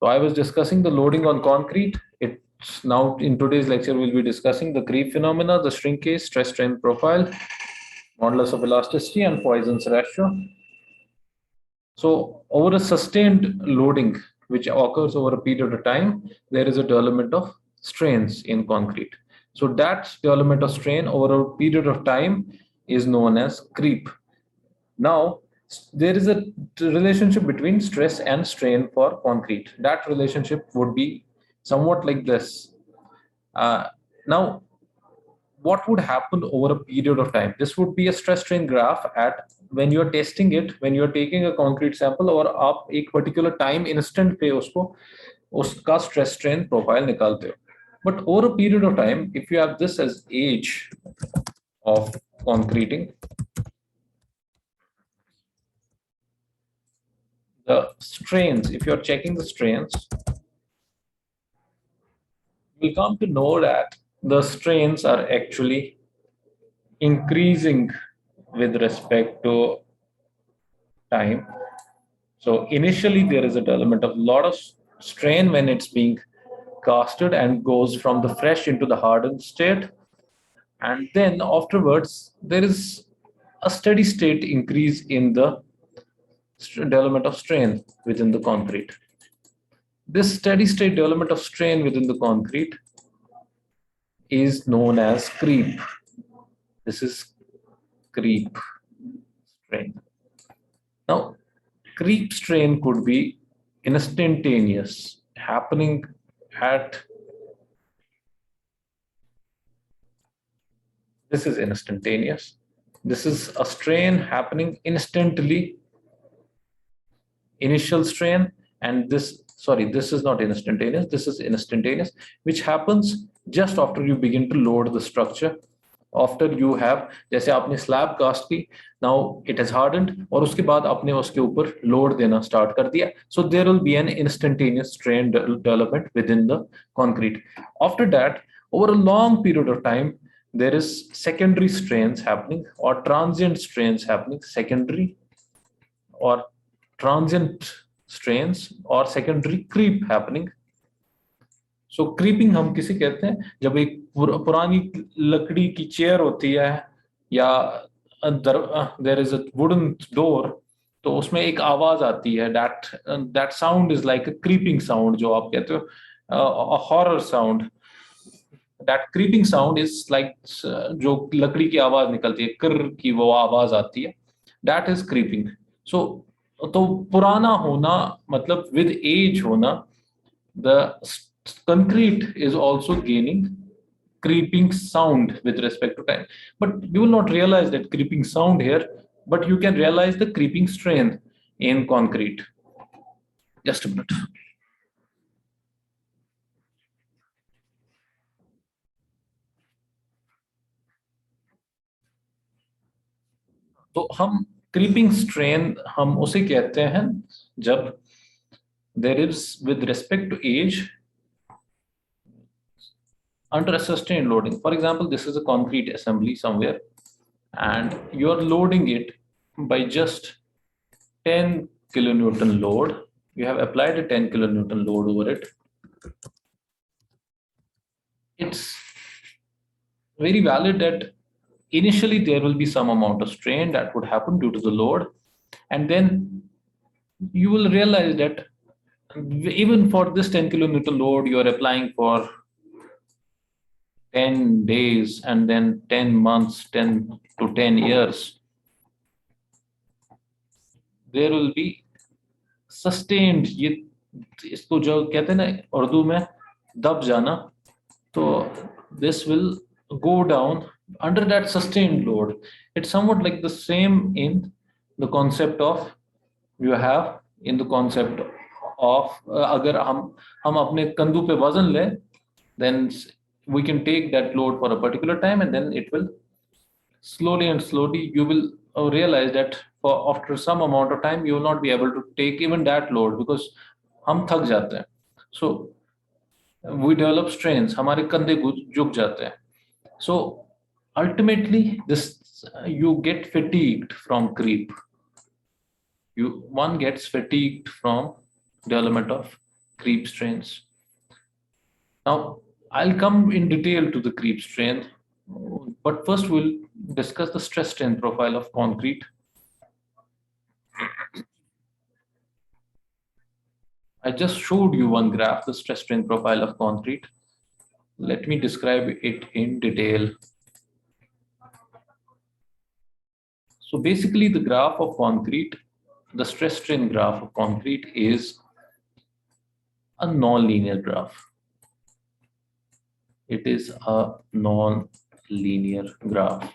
So I was discussing the loading on concrete. It's now in today's lecture, we'll be discussing the creep phenomena, the shrinkage, stress strain profile, modulus of elasticity, and Poisson's ratio. So over a sustained loading, which occurs over a period of time, there is a development of strains in concrete. So that development of strain over a period of time is known as creep. Now, there is a relationship between stress and strain for concrete. That relationship would be somewhat like this. Now, what would happen over a period of time? This would be a stress strain graph at when you're testing it, when you're taking a concrete sample और आप एक particular time instant पे उसका stress strain profile निकालते हो. But over a period of time, if you have this as age of concreting, the strains, if you're checking the strains, you'll come to know that the strains are actually increasing with respect to time. So initially there is a development of a lot of strain when it's being casted and goes from the fresh into the hardened state. And then afterwards, there is a steady state increase in the development of strain within the concrete. This steady state development of strain within the concrete is known as creep. This is creep strain. Now, creep strain could be instantaneous, happening at, this is instantaneous. This is a strain happening instantly, initial strain, and this is not instantaneous, this is instantaneous, which happens just after you begin to load the structure. After you have, जैसे आपने slab cast की, now it has hardened, और उसके बाद आपने उसके ऊपर load देना start कर दिया. So there will be an instantaneous strain development within the concrete. After that, over a long period of time, there is secondary strains happening or transient strains happening, secondary or transient strains or secondary creep happening. So creeping हम किसे कहते हैं? जब एक पुरानी लकड़ी की chair होती है या there is a wooden door, तो उसमें एक आवाज आती है, that sound is like a creeping sound, जो आप कहते हो horror sound. That creeping sound is like जो लकड़ी की आवाज निकलती है, कर की वो आवाज आती है, दैट इज क्रीपिंग. सो तो पुराना होना मतलब विद एज होना, the concrete is also gaining creeping sound with respect to time. But you will not realize that creeping sound here, but you can realize the creeping strain in concrete. Just a minute. तो हम creeping strain हम उसे कहते हैं जब there is with respect to age under a sustained loading. For example, this is a concrete assembly somewhere, and you are loading it by just 10 kilonewton load. You have applied a 10 kilonewton load over it. It's very valid that initially there will be some amount of strain that would happen due to the load, and then you will realize that even for this 10 kilonewton load, you are applying for 10 days and then 10 months, 10 to 10 years. There will be sustained, ये इसको जो कहते हैं ना उर्दू में दब जाना, तो this will go down under that sustained load. It's somewhat like the same in the concept of, you have in the concept of अगर हम अपने कंधों पे वजन ले, then we can take that load for a particular time, and then it will slowly and slowly you will realize that for after some amount of time you will not be able to take even that load because हम थक जाते हैं. So we develop strains, हमारे कंधे झुक जाते हैं. So ultimately this you get fatigued from creep. One gets fatigued from development of creep strains. Now, I'll come in detail to the creep strain, but first we'll discuss the stress strain profile of concrete. I just showed you one graph, the stress strain profile of concrete. Let me describe it in detail. So basically the graph of concrete, the stress strain graph of concrete is a non-linear graph. It is a non-linear graph.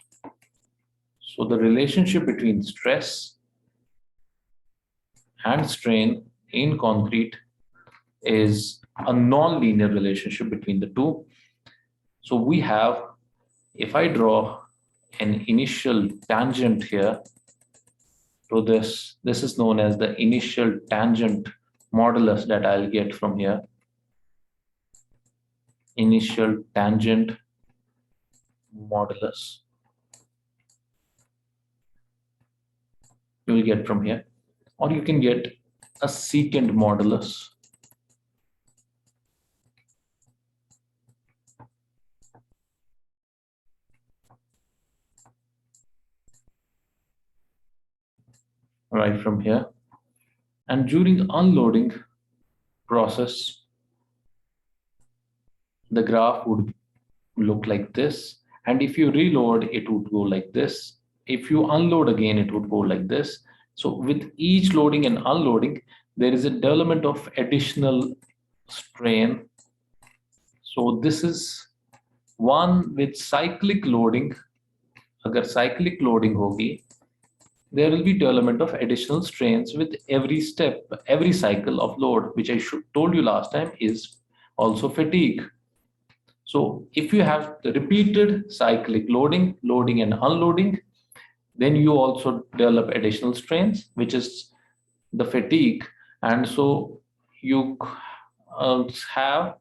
So the relationship between stress and strain in concrete is a non-linear relationship between the two. So we have, if I draw an initial tangent here to this is known as the initial tangent modulus that I'll get from here. Initial tangent modulus you will get from here, or you can get a secant modulus. Right from here, and during unloading process the graph would look like this, and if you reload it would go like this. If you unload again it would go like this. So with each loading and unloading there is a development of additional strain. So this is one with cyclic loading. Agar cyclic loading hogi, there will be development of additional strains with every step, every cycle of load, which I told you last time is also fatigue. So if you have the repeated cyclic loading, loading and unloading, then you also develop additional strains, which is the fatigue. And so you have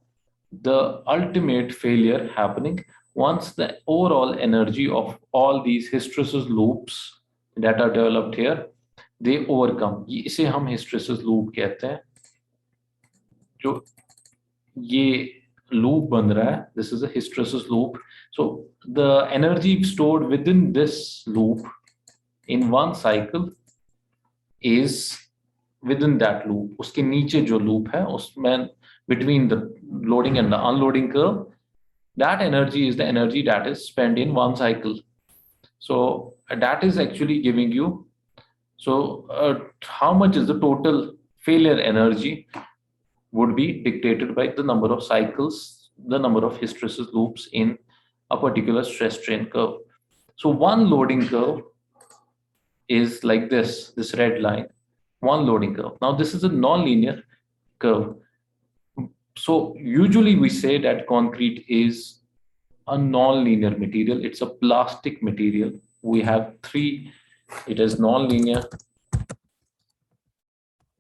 the ultimate failure happening once the overall energy of all these hysteresis loops that are developed here, they overcome. इसे हम hysteresis loop कहते हैं. जो ये loop बन रहा है, this is a hysteresis loop. So the energy stored within this loop in one cycle is within that loop. उसके नीचे जो loop है उसमें between the loading and the unloading curve, that energy is the energy that is spent in one cycle. So that is actually giving you, so how much is the total failure energy would be dictated by the number of cycles, the number of hysteresis loops in a particular stress strain curve. So one loading curve is like this red line, one loading curve. Now this is a non-linear curve. So usually we say that concrete is a non-linear material. It's a plastic material. We have three. It is non-linear,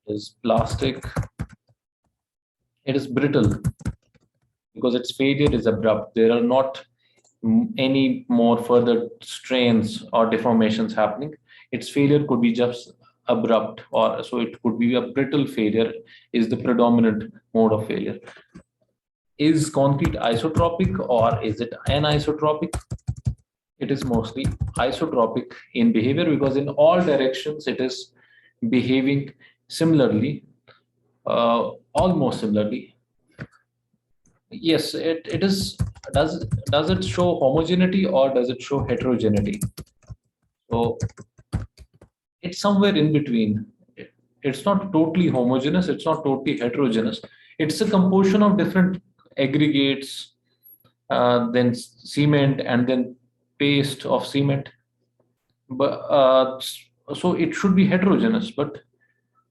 it is plastic, it is brittle because its failure is abrupt. There are not any more further strains or deformations happening. Its failure could be just abrupt, or so it could be a brittle failure is the predominant mode of failure. Is concrete isotropic or is it anisotropic? It is mostly isotropic in behavior because in all directions it is behaving similarly, almost similarly. Yes, it is. Does it show homogeneity or does it show heterogeneity? So it's somewhere in between. It's not totally homogeneous, it's not totally heterogeneous. It's a composition of different aggregates, then cement, and then paste of cement. But so it should be heterogeneous, but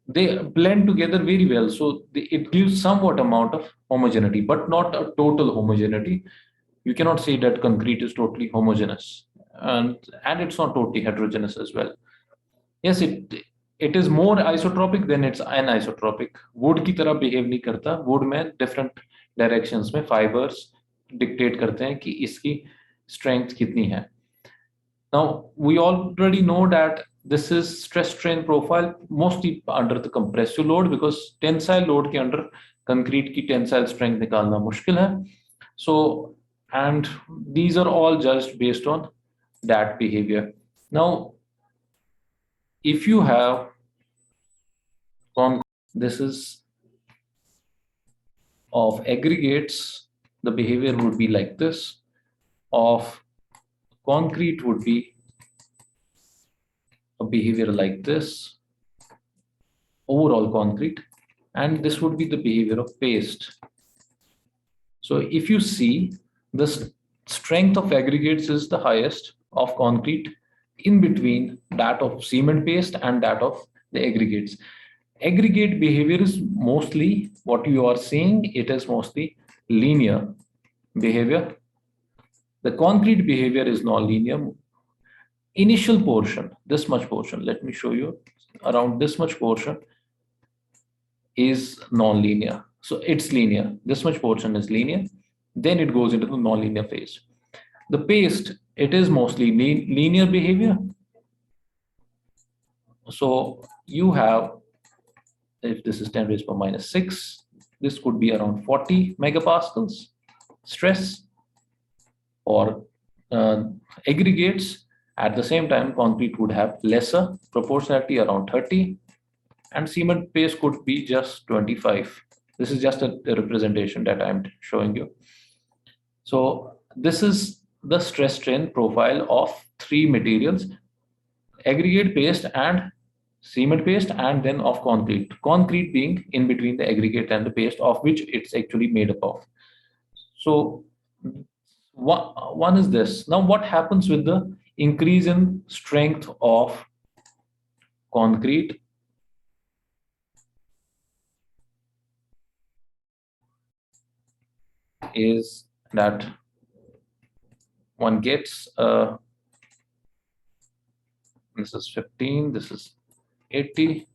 they blend together very well. So it gives somewhat amount of homogeneity, but not a total homogeneity. You cannot say that concrete is totally homogeneous, and it's not totally heterogeneous as well. Yes, it is more isotropic than it's anisotropic. Wood की तरह behave नहीं करता. Wood में different directions में fibers dictate करते हैं कि इसकी strength कितनी है. Now we already know that This is stress strain profile mostly under the compressive load, because tensile load के under concrete की tensile strength निकालना मुश्किल है. So, and these are all judged based on that behavior. Now, if you have this is of aggregates, the behavior would be like this. Of concrete would be a behavior like this, overall concrete, and this would be the behavior of paste. So if you see, the strength of aggregates is the highest of concrete, in between that of cement paste and that of the aggregates. Aggregate behavior is mostly what you are seeing, it is mostly linear behavior. The concrete behavior is non-linear. Initial portion, this much portion, let me show you, around this much portion is non-linear. So it's linear, this much portion is linear, then it goes into the non-linear phase. The paste, it is mostly linear behavior. So you have, if this is 10 raised to minus 6, this could be around 40 megapascals stress, or aggregates. At the same time, concrete would have lesser proportionality, around 30, and cement paste could be just 25. This is just a representation that I'm showing you. So this is the stress strain profile of three materials: aggregate paste and cement paste, and then of concrete. Concrete being in between the aggregate and the paste, of which it's actually made up of. So one is this. Now, what happens with the increase in strength of concrete? Is that one gets this is 15, this is 80.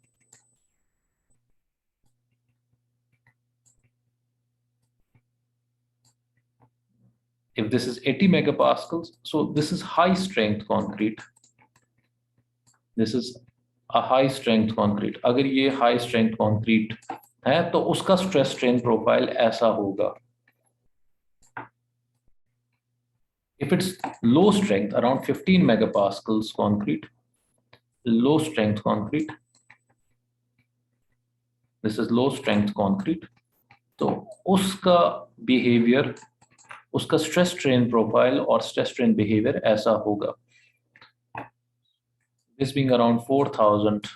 If this is 80 megapascals, so this is high strength concrete. This is a high strength concrete. अगर ये high strength concrete है तो उसका stress strain profile ऐसा होगा. If it's low strength, around 15 megapascals concrete, low strength concrete, this is low strength concrete, तो उसका behavior, उसका stress strain profile और stress strain behavior ऐसा होगा. This being around 4000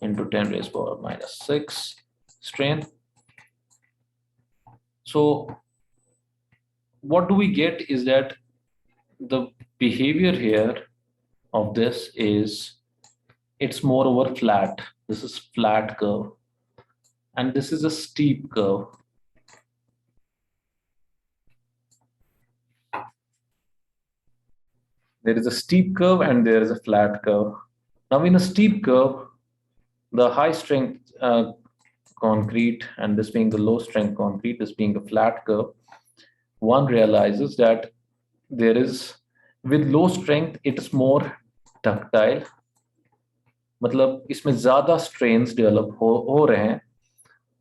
into 10 raised to minus 6 strain. So what do we get is that the behavior here of this is, it's more over flat. This is flat curve, and this is a steep curve. There is a steep curve and there is a flat curve. Now in a steep curve, the high strength concrete, and this being the low strength concrete, this being a flat curve, one realizes that there is, with low strength, it is more ductile. मतलब इसमें ज्यादा strains develop हो रहे हैं,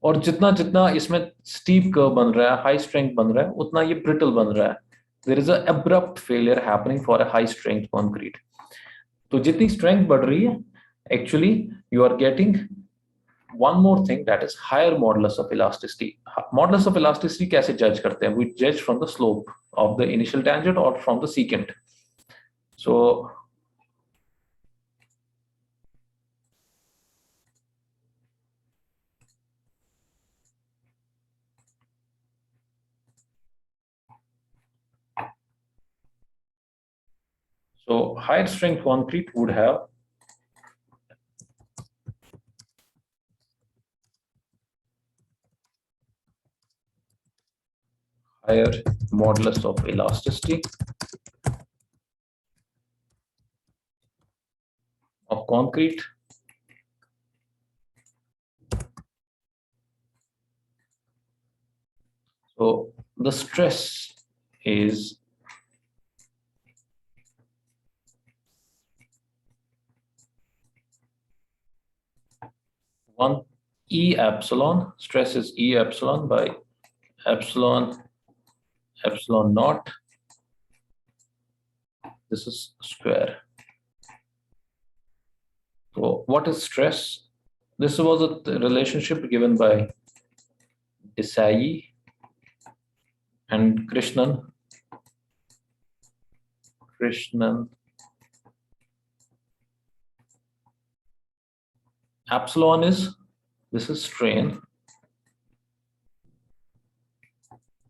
और जितना जितना इसमें steep curve बन रहा है, high strength बन रहा है, उतना ये brittle बन रहा है. There is an abrupt failure happening for a high strength concrete. तो जितनी strength बढ़ रही है, actually you are getting one more thing, that is higher modulus of elasticity. Modulus of elasticity कैसे judge करते हैं? We judge from the slope of the initial tangent or from the secant. So higher strength concrete would have higher modulus of elasticity of concrete. So the stress is 1 E epsilon, stress is E epsilon by epsilon naught. This is square. So what is stress? This was a relationship given by Desai and Krishnan. Epsilon is, this is strain.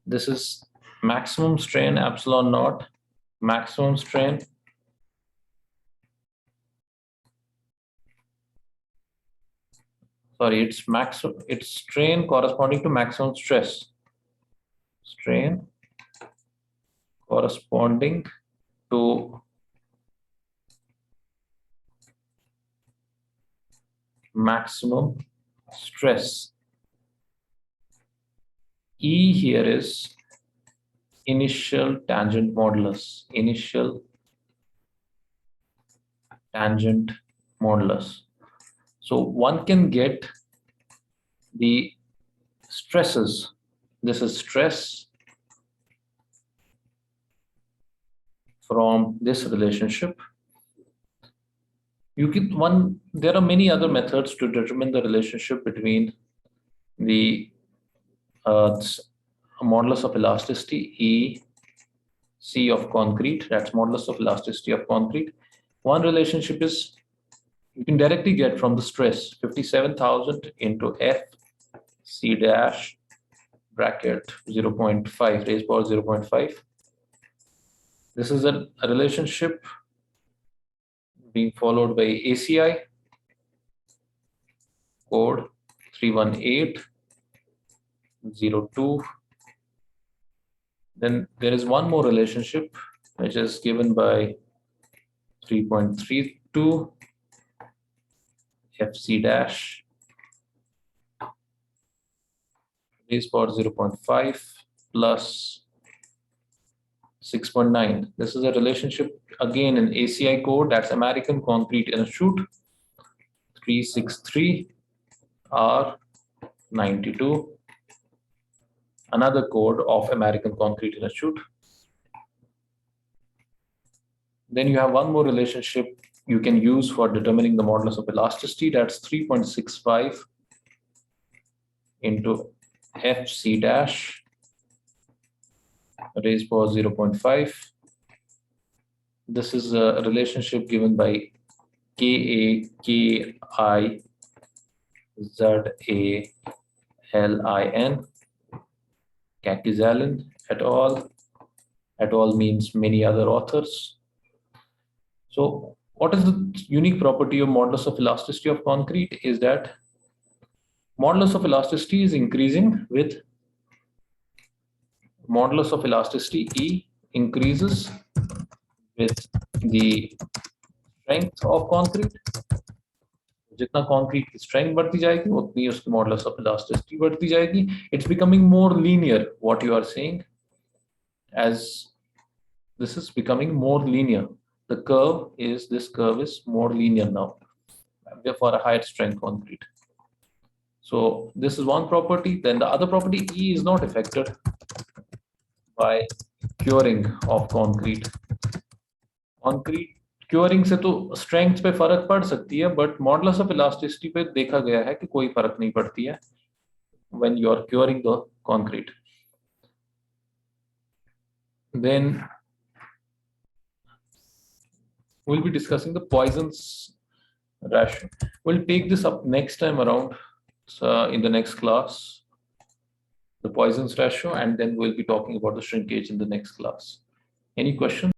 This is maximum strain, epsilon naught, maximum strain. Sorry, it's strain corresponding to maximum stress. Strain corresponding to maximum stress. E here is initial tangent modulus. Initial tangent modulus. So one can get the stresses. This is stress from this relationship. There are many other methods to determine the relationship between the modulus of elasticity, E C of concrete, that's modulus of elasticity of concrete. One relationship is you can directly get from the stress, 57,000 into F C dash bracket 0.5 raised power 0.5. This is a relationship being followed by ACI code 31802. Then there is one more relationship which is given by 3.32 FC dash raised power 0.5 plus 6.9. This is a relationship again in ACI code, that's American Concrete Institute 363 R92. Another code of American Concrete Institute. Then you have one more relationship you can use for determining the modulus of elasticity, that's 3.65 into FC dash raised power 0.5. This is a relationship given by KAKIZALIN, Kakizalin et al. Et al means many other authors. So what is the unique property of modulus of elasticity of concrete is that modulus of elasticity is increasing with modulus of elasticity E increases with the strength of concrete. जितना concrete की strength बढ़ती जाएगी उतनी उसकी modulus of elasticity बढ़ती जाएगी. It's becoming more linear, what you are saying, as this is becoming more linear. This curve is more linear now for a higher strength concrete. So this is one property. Then the other property, E is not affected by curing of concrete. Concrete curing से तो strength पे फर्क पड़ सकती है, but modulus of elasticity पे देखा गया है कि कोई फर्क नहीं पड़ती है when you are curing the concrete. Then we'll be discussing the Poisson's ratio. We'll take this up next time around in the next class, the Poisson's ratio, and then we'll be talking about the shrinkage in the next class. Any questions?